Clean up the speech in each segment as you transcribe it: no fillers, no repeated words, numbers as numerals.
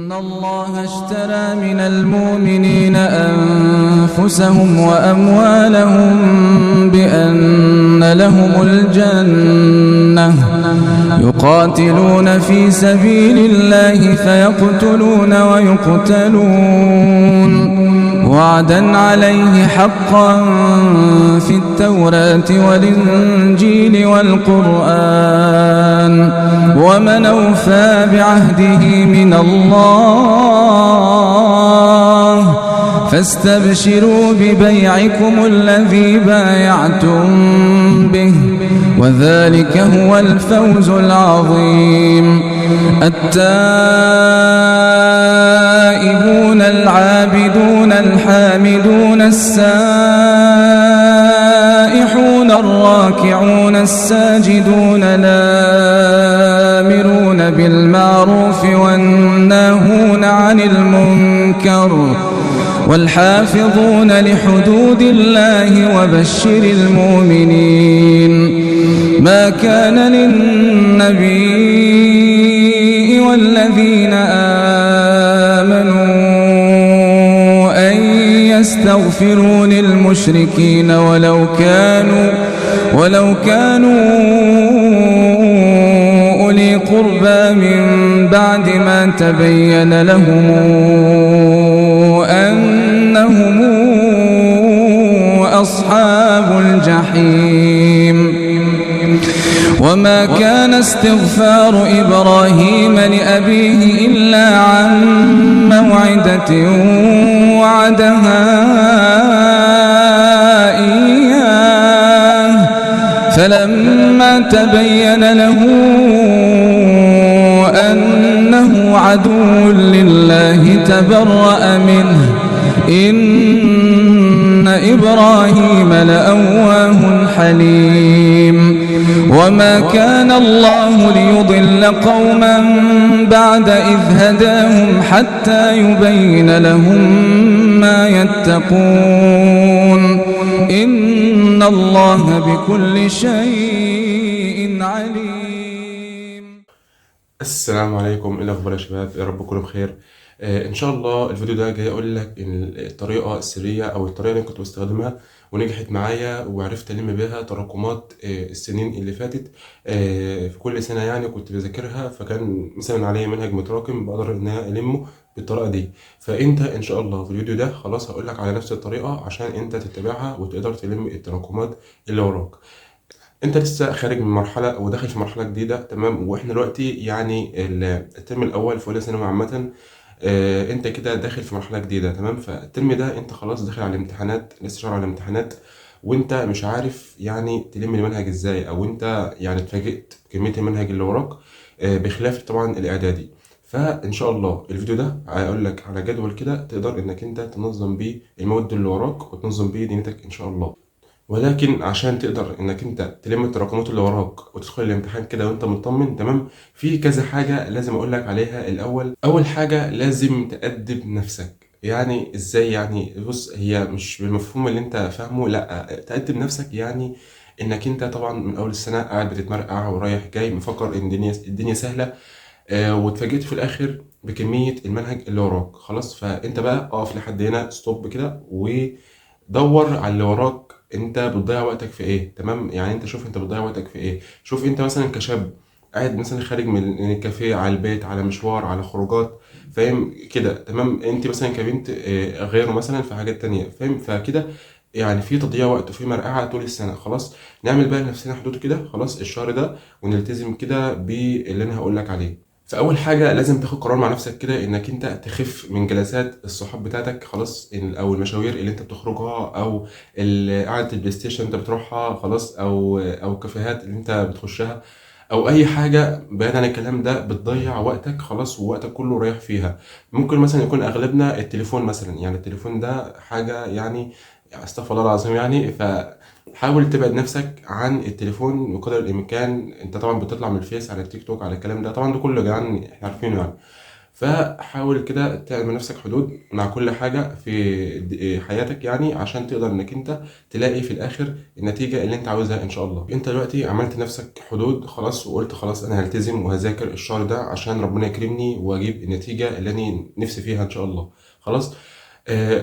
إن الله اشترى من المؤمنين أنفسهم وأموالهم بأن لهم الجنة يقاتلون في سبيل الله فيقتلون ويقتلون وعدا عليه حقا في التوراة والإنجيل والقرآن ومن أوفى بعهده من الله فاستبشروا ببيعكم الذي بايعتم به وذلك هو الفوز العظيم. التائبون العابدون الحامدون السائحون الراكعون الساجدون الآمرون بالمعروف والناهون عن المنكر والحافظون لحدود الله وبشر المؤمنين. ما كان للنبي والذين آمنوا أن يستغفروا للمشركين ولو كانوا أولي قربى من بعد ما تبين لهم أنهم أصحاب الجحيم. وما كان استغفار إبراهيم لأبيه إلا عن موعدة وعدها إياه فلما تبين له أنه عدو لله تبرأ منه إن إبراهيم لأواه حليم. وما كان الله ليضل قوما بعد إذ هداهم حتى يبين لهم ما يتقون إن الله بكل شيء عليم. السلام عليكم، ايه الاخبار يا شباب؟ يا رب تكونوا بخير. ان شاء الله الفيديو ده جاي اقول لك ان الطريقه السريه او الطريقه اللي كنت بستخدمها ونجحت معايا وعرفت الم بيها تراكمات السنين اللي فاتت. في كل سنه يعني كنت بذاكرها، فكان مثلا عليا منهج متراكم بقدر ان انا المه بالطريقه دي. فانت ان شاء الله في الفيديو ده خلاص هقول لك على نفس الطريقه عشان انت تتبعها وتقدر تلم التراكمات اللي وراك. انت لسه خارج من مرحله وداخل في مرحله جديده، تمام؟ واحنا دلوقتي يعني الترم الاول في اولى ثانوي عامه. انت كده داخل في مرحله جديده، تمام؟ فالترم ده انت خلاص داخل على الامتحانات، لسه شهر على الامتحانات، وانت مش عارف يعني تلم المنهج ازاي، او انت يعني اتفاجئت بكميه المنهج اللي وراك بخلاف طبعا الاعدادي. فان شاء الله الفيديو ده هقول لك على جدول كده تقدر انك انت تنظم بيه المواد اللي وراك وتنظم بيه دنيتك ان شاء الله. ولكن عشان تقدر انك انت تلم التراكمات اللي وراك وتدخل الامتحان كده وانت مطمن، تمام؟ في كذا حاجه لازم اقول لك عليها. اول حاجه لازم تأدب نفسك. يعني ازاي؟ يعني بص، هي مش بالمفهوم اللي انت فاهمه، لا، تأدب نفسك يعني انك انت طبعا من اول السنه قاعد بتتمرقع ورايح جاي مفكر ان الدنيا سهله، واتفاجئت في الاخر بكميه المنهج اللي وراك. خلاص، فانت بقى اقف لحد هنا، ستوب كده، ودور على اللي وراك. انت بتضيع وقتك في ايه؟ تمام؟ يعني انت شوف انت بتضيع وقتك في ايه. شوف انت مثلا كشاب قاعد مثلا خارج من الكافيه على البيت، على مشوار، على خروجات، فاهم كده؟ تمام. انت مثلا كبنت غيره مثلا في حاجات تانية، فاهم؟ فكده يعني في تضييع وقت وفي مرقعة طول السنة. خلاص، نعمل بقى لنفسنا حدود كده خلاص الشهر ده، ونلتزم كده باللي انا هقول لك عليه. فاول حاجه لازم تاخد قرار مع نفسك كده انك انت تخف من جلسات الصحاب بتاعتك، خلاص، او المشاوير اللي انت بتخرجها، او قعده البلاي ستيشن انت بتروحها، خلاص، او الكافيهات اللي انت بتخشها، او اي حاجه بعيد عن الكلام ده بتضيع وقتك خلاص ووقتك كله رايح فيها. ممكن مثلا يكون اغلبنا التليفون مثلا، يعني التليفون ده حاجه يعني استغفر الله العظيم يعني. فحاول تبعد نفسك عن التليفون بقدر الامكان. انت طبعا بتطلع من الفيس على التيك توك على الكلام ده، طبعا ده كله يا جدعان احنا عارفينه يعني. فحاول كده تعمل نفسك حدود مع كل حاجة في حياتك يعني، عشان تقدر انك انت تلاقي في الاخر النتيجة اللي انت عاوزها ان شاء الله. انت دلوقتي عملت نفسك حدود خلاص، وقلت خلاص انا هلتزم وهذاكر الشهر ده عشان ربنا يكرمني واجيب النتيجة اللي انا نفسي فيها ان شاء الله. خلاص.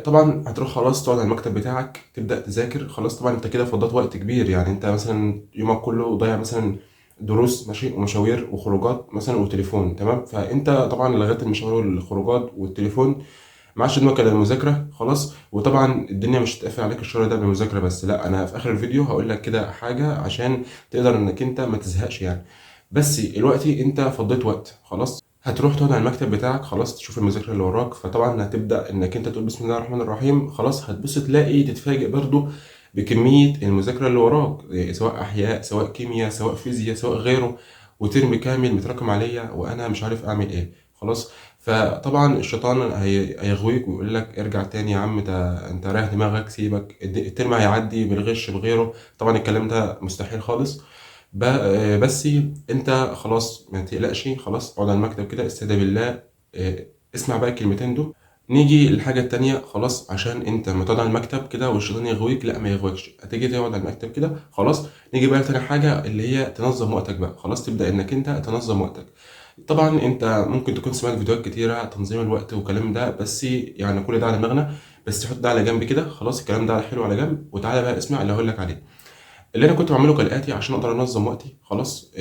طبعا هتروح خلاص تقعد على المكتب بتاعك تبدأ تذاكر. خلاص طبعا انت كده فضيت وقت كبير، يعني انت مثلا يومك كله ضايع مثلا دروس ماشي ومشاوير وخروجات مثلا وتليفون، تمام. فانت طبعا لغيت المشاوير والخروجات والتليفون، ما عادش قدامك الا المذاكره خلاص. وطبعا الدنيا مش هتقفل عليك الشهر ده بالمذاكره بس، لا، انا في اخر الفيديو هقول لك كده حاجه عشان تقدر انك انت ما تزهقش يعني. بس دلوقتي انت فضيت وقت خلاص، هتروح تقعد على المكتب بتاعك خلاص تشوف المذاكره اللي وراك. فطبعا هتبدا انك انت تقول بسم الله الرحمن الرحيم خلاص، هتبص تلاقي تتفاجئ برضو بكميه المذاكره اللي وراك، سواء احياء سواء كيمياء سواء فيزياء سواء غيره، وترم كامل متراكم عليا وانا مش عارف اعمل ايه. خلاص. فطبعا الشيطان هيغويك ويقول لك ارجع تاني يا عم، انت رايح دماغك، سيبك الترم هيعدي بالغش بغيره. طبعا الكلام ده مستحيل خالص. بس انت خلاص ما تقلقش، خلاص اقعد على المكتب كده استهدى بالله. اسمع بقى الكلمتين دول. نيجي للحاجة التانية خلاص، عشان انت ما تقعد على المكتب كده والشيطان يغويك، لا ما يغويكش، هتيجي تقعد على المكتب كده خلاص. نيجي بقى لتاني حاجة اللي هي تنظم وقتك بقى. خلاص تبدأ انك انت تنظم وقتك. طبعا انت ممكن تكون سمعت فيديوهات كتيرة تنظيم الوقت والكلام ده، بس يعني كل ده على دماغنا، بس تحط ده على جنب كده خلاص، الكلام ده حلو على جنب، وتعالى بقى اسمع اللي هقول لك عليه. اللي انا كنت بعمله كالاتي عشان اقدر انظم وقتي خلاص.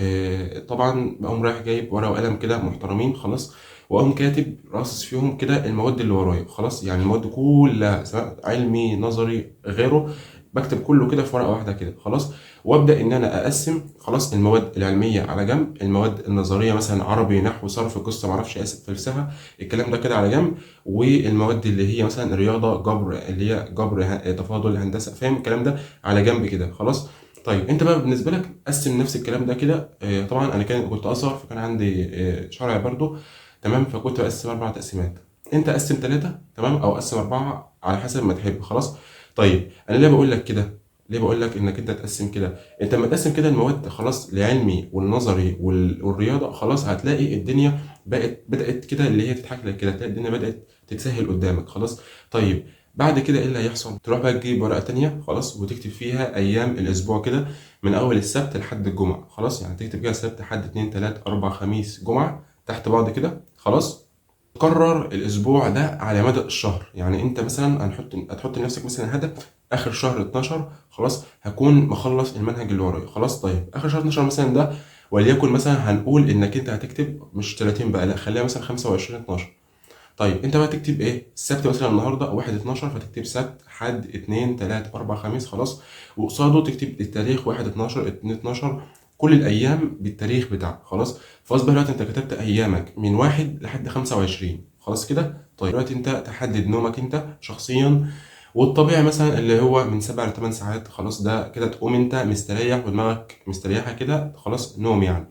طبعا بقوم رايح جايب ورقه وقلم كده محترمين خلاص، واقوم كاتب راصص فيهم كده المواد اللي ورايا خلاص، يعني المواد كلها سواء علمي نظري غيره، بكتب كله كده في ورقه واحده كده خلاص. وابدا ان انا اقسم خلاص المواد العلميه على جنب، المواد النظريه مثلا عربي نحو صرف قصه معرفش اسف فلسفه الكلام ده كده على جنب، والمواد اللي هي مثلا رياضه جبر اللي هي جبر تفاضل هندسه فاهم الكلام ده على جنب كده خلاص. طيب انت بقى بالنسبه لك قسم نفس الكلام ده كده. طبعا انا كنت ازهر، فكان عندي شرع برضو، تمام. فكنت بقسم 4 تقسيمات، انت قسم 3 تمام او قسم 4 على حسب ما تحب خلاص. طيب انا ليه بقول لك كده؟ ليه بقول لك انك انت تقسم كده؟ انت لما تقسم كده المواد خلاص العلمي والنظري والرياضه خلاص، هتلاقي الدنيا بدات كده اللي هي تضحك لك كده، تلاقي الدنيا بدات تتسهل قدامك خلاص. طيب بعد كده ايه اللي هيحصل؟ تروح بقى تجيب ورقه تانية خلاص وتكتب فيها ايام الاسبوع كده، من اول السبت لحد الجمعه خلاص، يعني تكتب كده سبت حد اتنين تلات اربع خميس جمعه تحت بعض كده خلاص. تكرر الاسبوع ده على مدى الشهر، يعني انت مثلا هتحط لنفسك مثلا هدف اخر شهر 12 خلاص هكون مخلص المنهج اللي ورايا خلاص. طيب اخر شهر 12 مثلا ده، وليكن مثلا هنقول انك انت هتكتب مش 30 بقى، لا خليها مثلا 25 12. طيب انت بقى تكتب ايه؟ السبت مثلا النهارده 1 12، فتكتب سبت حد 2 3 4 5 خلاص، وقصاده تكتب التاريخ 1 12 2 12، كل الايام بالتاريخ بتاعها خلاص. فاصبح دلوقتي انت كتبت ايامك من 1 لحد 25 خلاص كده. طيب دلوقتي انت تحدد نومك انت شخصيا، والطبيعي مثلا اللي هو من 7 ل 8 ساعات خلاص، ده كده تقوم انت مستريح ودماغك مستريحه كده خلاص نوم يعني.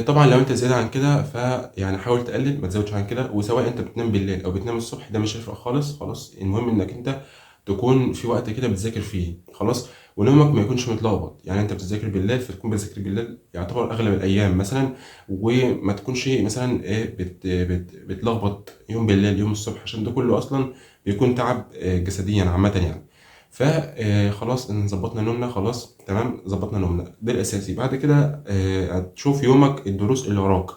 طبعا لو انت زيادة عن كده فيعني حاول تقلل ما تزودش عن كده، وسواء انت بتنام بالليل او بتنام الصبح ده مش هيفرق خالص خلاص. المهم انك انت تكون في وقت كده بتذاكر فيه خلاص، ونومك ما يكونش متلخبط، يعني انت بتذاكر بالليل فتكون بتذاكر بالليل يعتبر اغلب الايام مثلا، وما تكونش مثلا ايه بتلخبط يوم بالليل يوم الصبح، عشان ده كله اصلا بيكون تعب جسديا عامة يعني. فخلاص ان ظبطنا نومنا خلاص تمام، ظبطنا نومنا ده الاساسي. بعد كده هتشوف يومك الدروس اللي وراك،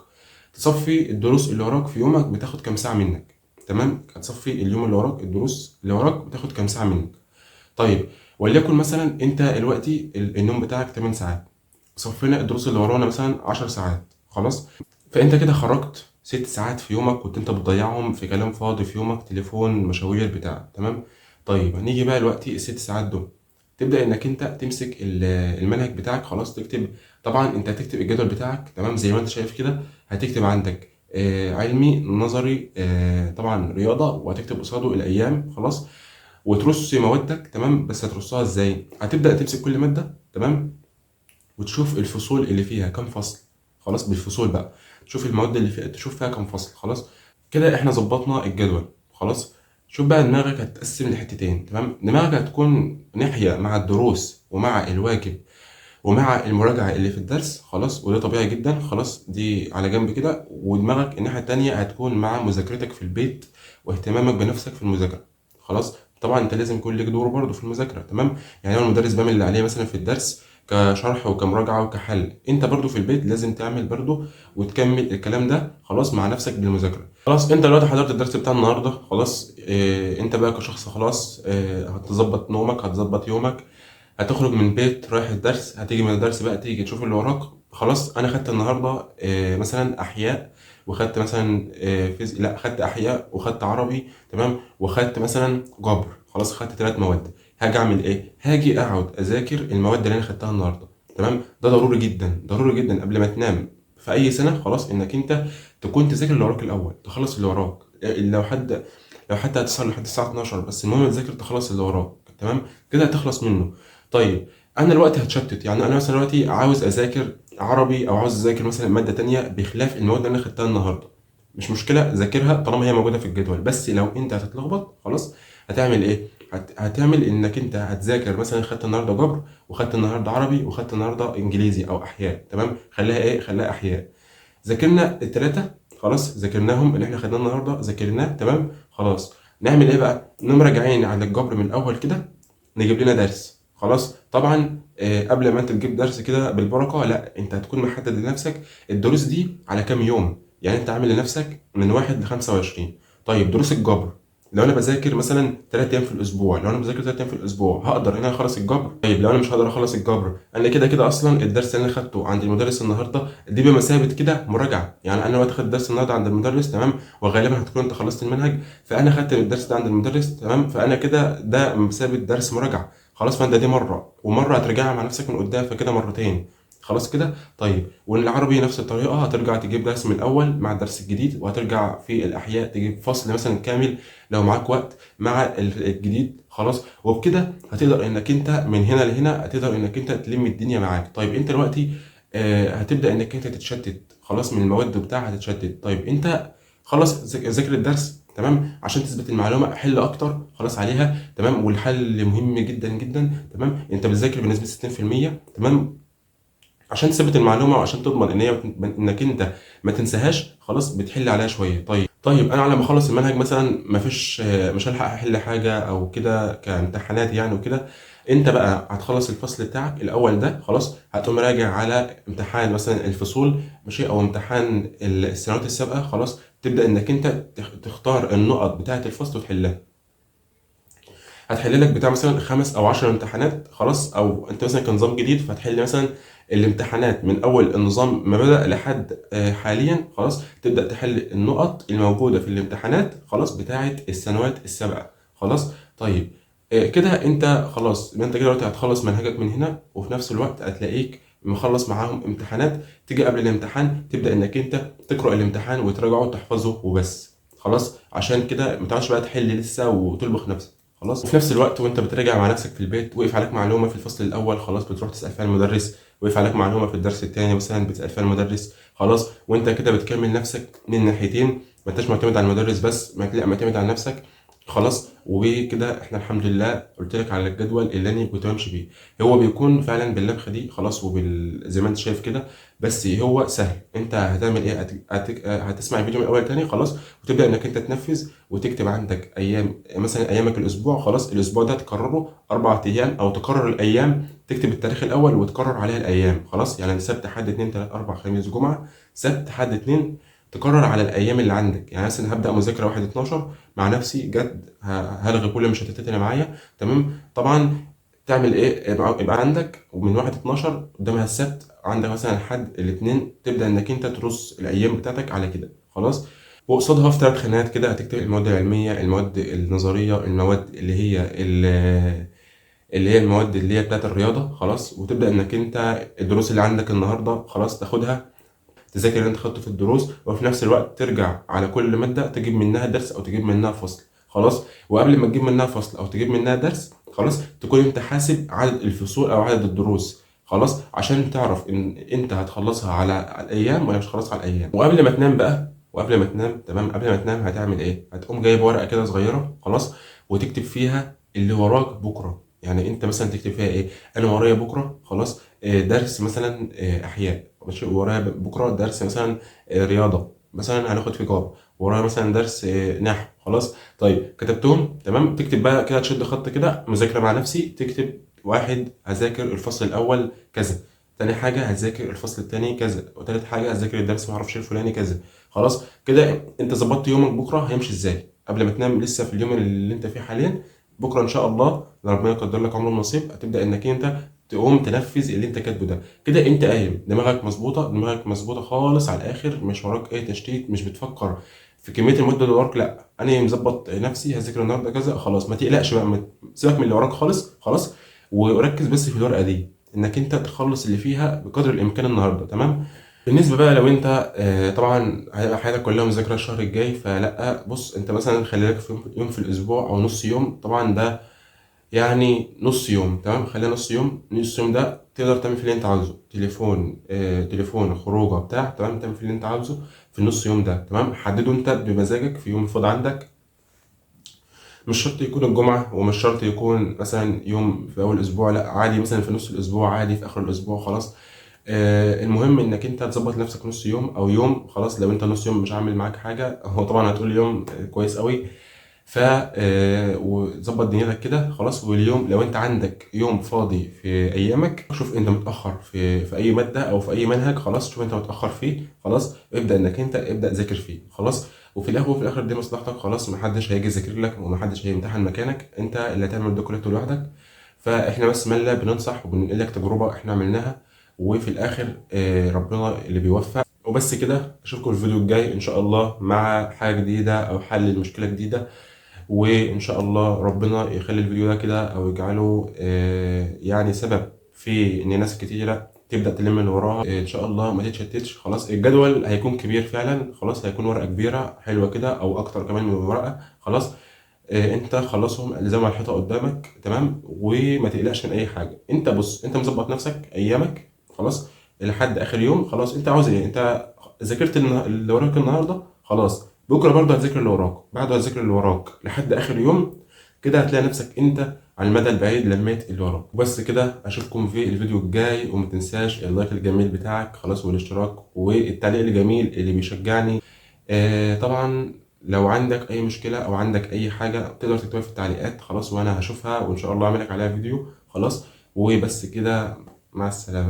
تصفي الدروس اللي وراك في يومك بتاخد كام ساعه منك، تمام. هتصفي اليوم اللي وراك الدروس اللي وراك بتاخد كام ساعه منك. طيب وليكن مثلا انت دلوقتي النوم بتاعك 8 ساعات، صفينا الدروس اللي ورانا مثلا 10 ساعات خلاص. فانت كده خرجت 6 ساعات في يومك كنت انت بتضيعهم في كلام فاضي في يومك، تليفون مشاوير بتاع، تمام. طيب هنيجي بقى دلوقتي الست ساعات دول، تبدأ انك انت تمسك المنهج بتاعك خلاص، تكتب. طبعا انت هتكتب الجدول بتاعك تمام زي ما انت شايف كده، هتكتب عندك علمي نظري طبعا رياضة، وهتكتب قصاده الايام خلاص، وترص موادك تمام. بس هترصها ازاي؟ هتبدأ تمسك كل مادة تمام، وتشوف الفصول اللي فيها كام فصل خلاص، بالفصول بقى تشوف المواد اللي فيها تشوف فيها كام فصل خلاص. كده احنا ظبطنا الجدول خلاص. شوف بقى دماغك هتتقسم لحتتين تمام، دماغك هتكون ناحية مع الدروس ومع الواجب ومع المراجعة اللي في الدرس خلاص، وده طبيعي جدا خلاص، دي على جنب كده. ودماغك الناحية التانية هتكون مع مذاكرتك في البيت واهتمامك بنفسك في المذاكرة. خلاص، طبعا انت لازم يكون ليك دور برضه في المذاكرة، تمام؟ يعني هو المدرس بيعمل اللي عليه مثلا في الدرس كشرح وكمراجعة وكحل، انت برضه في البيت لازم تعمل برضه وتكمل الكلام ده خلاص مع نفسك بالمذاكرة. خلاص، انت دلوقتي حضرت الدرس بتاع النهارده خلاص. انت بقى كشخص خلاص هتظبط نومك، هتظبط يومك، هتخرج من البيت رايح الدرس، هتيجي من الدرس بقى تيجي تشوف اللي وراك. خلاص، انا خدت النهارده مثلا احياء، وخدت مثلا لا، خدت احياء وخدت عربي، تمام، وخدت مثلا جبر. خلاص، خدت 3 مواد. هاجي اعمل ايه؟ هاجي اقعد اذاكر المواد اللي انا خدتها النهارده، تمام. ده ضروري جدا، ضروري جدا قبل ما تنام في اي سنه خلاص، انك انت تكون تذاكر اللي وراك الاول، تخلص اللي وراك. لو حتى هتسهر لحد الساعه 12، بس المهم تذاكر تخلص اللي وراك، تمام، كده هتخلص منه. طيب، انا دلوقتي هتشتت، يعني انا مثلا دلوقتي عاوز اذاكر عربي او عاوز اذاكر مثلا ماده تانية بخلاف المواد اللي انا خدتها النهارده. مش مشكله، ذاكرها طالما هي موجوده في الجدول. بس لو انت هتتلخبط خلاص، هتعمل ايه؟ هتعمل انك انت هتذاكر مثلا خدت النهارده جبر، وخدت النهارده عربي، وخدت النهارده انجليزي او احياء، تمام، خليها ايه؟ خليها احياء. ذاكرنا الثلاثه خلاص، ذاكرناهم اللي احنا خدناه النهارده، ذاكرناه تمام. خلاص، نعمل ايه بقى؟ نقوم راجعين على الجبر من الاول كده، نجيب لنا درس. خلاص، طبعا قبل ما انت تجيب درس كده بالبركه، لا، انت هتكون محدد لنفسك الدروس دي على كام يوم. يعني انت عامل لنفسك من 1 ل 25. طيب، دروس الجبر، لو انا بذاكر مثلا 3 ايام في الاسبوع، لو انا بذاكر 3 ايام في الاسبوع هقدر ان انا اخلص الجبر؟ طيب، لو انا مش هقدر اخلص الجبر، انا كده كده اصلا الدرس اللي انا خدته عند المدرس النهارده دي بمثابه كده مراجعه. يعني انا وقت خدت درس النهارده عند المدرس، تمام، وغالبا هتكون انت خلصت المنهج، فانا خدت الدرس ده عند المدرس، تمام، فانا كده ده بمثابه درس مراجعه. خلاص، فانت دي مره، ومره هترجعها مع نفسك من قدام، فكده مرتين. خلاص كده. طيب، والعربي نفس الطريقه، هترجع تجيب درس من الاول مع الدرس الجديد، وهترجع في الاحياء تجيب فصل مثلا كامل لو معاك وقت مع الجديد. خلاص، وبكده هتقدر انك انت من هنا لهنا هتقدر انك انت تلم الدنيا معاك. طيب، انت دلوقتي هتبدا انك انت تتشتت خلاص من المواد بتاعها، هتتشتت. طيب، انت خلاص ذاكر الدرس، تمام، عشان تثبت المعلومه حل اكتر خلاص عليها، تمام. والحل مهم جدا جدا، تمام. انت بتذاكر بنسبه 60%، تمام، عشان تثبت المعلومه وعشان تضمن ان هي انك انت ما تنساهاش. خلاص، بتحل عليها شويه. طيب، انا على ما اخلص المنهج مثلا ما فيش مش هلحق احل حاجه او كده كامتحانات يعني وكده. انت بقى هتخلص الفصل بتاعك الاول ده خلاص، هتقوم راجع على امتحان مثلا الفصول، ماشي، او امتحان السنوات السابقه. خلاص، تبدا انك انت تختار النقط بتاعه الفصل وتحلها. هتحل لك بتاع مثلا 5 أو 10 امتحانات. خلاص، او انت مثلا كنظام جديد فهتحل مثلا الامتحانات من اول النظام ما بدأ لحد حاليا. خلاص، تبدأ تحل النقط الموجودة في الامتحانات خلاص بتاعة السنوات السابقة. خلاص. طيب، كده انت خلاص، يبقى انت كده دلوقتي هتخلص منهجك من هنا، وفي نفس الوقت هتلاقيك مخلص معاهم امتحانات. تيجي قبل الامتحان تبدأ انك انت تقرأ الامتحان وتراجعه وتحفظه وبس. خلاص، عشان كده ما تقعدش بقى تحل لسه وتلبخ نفسك. خلاص، وفي نفس الوقت وانت بتراجع مع نفسك في البيت، وقف عليك معلومه في الفصل الاول خلاص، بتروح تسال فيها المدرس. وقف عليك معلومه في الدرس الثاني مثلا، بتسال فيها المدرس. خلاص، وانت كده بتكمل نفسك من ناحيتين، ما انتش معتمد على المدرس بس، ما لا، معتمد على نفسك. خلاص، وكده احنا الحمد لله قلت لك على الجدول اللي انا كنت بمشي بيه. هو بيكون فعلا باللبخه دي خلاص، زي ما انت شايف كده، بس هو سهل. انت هتعمل ايه؟ هتسمع الفيديو من الاول تاني خلاص، وتبدا انك انت تنفذ وتكتب عندك ايام مثلا ايامك الاسبوع. خلاص، الاسبوع ده تكرره 4 ايام، او تكرر الايام، تكتب التاريخ الاول وتكرر عليها الايام. خلاص، يعني سبت حد اتنين تلات اربع خميس جمعه، سبت حد اتنين، تكرر على الايام اللي عندك. يعني مثلا هبدا مذاكره 1/12 مع نفسي جد، هلغي كل المشتتات اللي معايا، تمام. طبعا تعمل ايه؟ يبقى عندك ومن 1/12 قدامها السبت، عندك مثلا لحد الاثنين، تبدا انك انت ترص الايام بتاعتك على كده. خلاص، وقصادها في 3 خانات كده هتكتب المواد العلميه، المواد النظريه، المواد اللي هي المواد اللي هي بتاعت الرياضه. خلاص، وتبدا انك انت الدروس اللي عندك النهارده خلاص تاخدها، تذاكر اللي انت خدته في الدروس، وفي نفس الوقت ترجع على كل ماده تجيب منها درس او تجيب منها فصل. خلاص، وقبل ما تجيب منها فصل او تجيب منها درس خلاص، تكون انت حاسب عدد الفصول او عدد الدروس. خلاص، عشان تعرف ان انت هتخلصها على الايام ولا مش هتخلصها على الايام. وقبل ما تنام بقى، وقبل ما تنام تمام، قبل ما تنام هتعمل ايه؟ هتقوم جايب ورقه كده صغيره خلاص، وتكتب فيها اللي وراك بكره. يعني انت مثلا تكتب فيها ايه؟ انا ورايا بكره خلاص درس مثلا احياء، ماشي، ورايا بكره درس مثلا رياضه مثلا هناخد فيه جار، ورايا مثلا درس نحو، خلاص. طيب كتبتهم تمام، تكتب بقى كده، تشد خط كده مذاكره مع نفسي، تكتب واحد هذاكر الفصل الاول كذا، تاني حاجه هذاكر الفصل التاني كذا، وتالت حاجه هذاكر الدرس ما اعرفش الفلاني كذا. خلاص كده انت ظبطت يومك بكره هيمشي ازاي قبل ما تنام، لسه في اليوم اللي انت فيه حاليا. بكره ان شاء الله لو ربنا يقدر لك عمر النصيب هتبدا انك انت تقوم تنفذ اللي انت كاتبه ده. كده انت قايم دماغك مظبوطه، دماغك مظبوطه خالص على الاخر، مش وراك اي تشتيت، مش بتفكر في كميه المده اللي وراك، لا انا مظبط نفسي هذاكر النهارده كذا، خلاص ما تقلقش بقى، سيبك من اللي وراك خالص، خلاص. وركز بس في الورقه دي، انك انت تخلص اللي فيها بقدر الامكان النهارده، تمام. بالنسبه بقى لو انت طبعا هيبقى حياتك كلها مذاكره الشهر الجاي، فلا بص انت مثلا خلي لك في يوم في الاسبوع او نص يوم، طبعا ده يعني نص يوم، تمام، خليها نص يوم. نص يوم ده تقدر تعمل فيه اللي انت عاوزه، تليفون خروجه بتاع، تمام، تعمل فيه اللي انت عاوزه في النص يوم ده، تمام. حدده انت بمزاجك في يوم الفاضي عندك، مش شرط يكون الجمعة، ومش شرط يكون مثلا يوم في أول الأسبوع، لا عادي مثلا في نص الأسبوع، عادي في آخر الأسبوع، خلاص. المهم إنك أنت تظبط لنفسك نص يوم أو يوم، خلاص. لو أنت نص يوم مش عامل معاك حاجة، هو طبعا هتقول يوم كويس قوي، ف وظبط دنيتك كده، خلاص. واليوم لو انت عندك يوم فاضي في ايامك، شوف انت متاخر في اي ماده او في اي منهج، خلاص شوف انت متاخر فيه، خلاص ابدا انك انت ابدا ذاكر فيه، خلاص. وفي الاخر دي مصلحتك، خلاص، محدش هيجي يذاكر لك ومحدش هيمتحن مكانك، انت اللي هتعمل ده كله لوحدك. فاحنا بس مالنا بننصح وبننقل لك تجربه احنا عملناها، وفي الاخر ربنا اللي بيوفق. وبس كده، اشوفكم الفيديو الجاي ان شاء الله مع حاجه جديده او حل لمشكله جديده، وإن شاء الله ربنا يخلي الفيديو ده كده أو يجعله يعني سبب في إن ناس كتيرة تبدأ تلم اللي وراها، إن شاء الله ما تتشتتش. خلاص الجدول هيكون كبير فعلا، خلاص هيكون ورقة كبيرة حلوة كده أو أكتر كمان من ورقة، خلاص. أنت خلصهم الزام على الحيطة قدامك، تمام، وما تقلقش من أي حاجة. أنت بص أنت مظبط نفسك أيامك، خلاص، لحد آخر يوم، خلاص. أنت عاوز إيه؟ أنت ذاكرت اللي وراك النهاردة، خلاص بكره برضه هتذاكر اللي وراك، بعده هتذاكر اللي وراك لحد اخر يوم. كده هتلاقي نفسك انت على المدى البعيد لميت اللي وراك. وبس كده، اشوفكم في الفيديو الجاي، وما تنساش اللايك الجميل بتاعك، خلاص، والاشتراك والتعليق الجميل اللي بيشجعني. طبعا لو عندك اي مشكله او عندك اي حاجه تقدر تكتبها في التعليقات، خلاص، وانا هشوفها وان شاء الله اعمل لك عليها فيديو، خلاص. وبس كده، مع السلامه.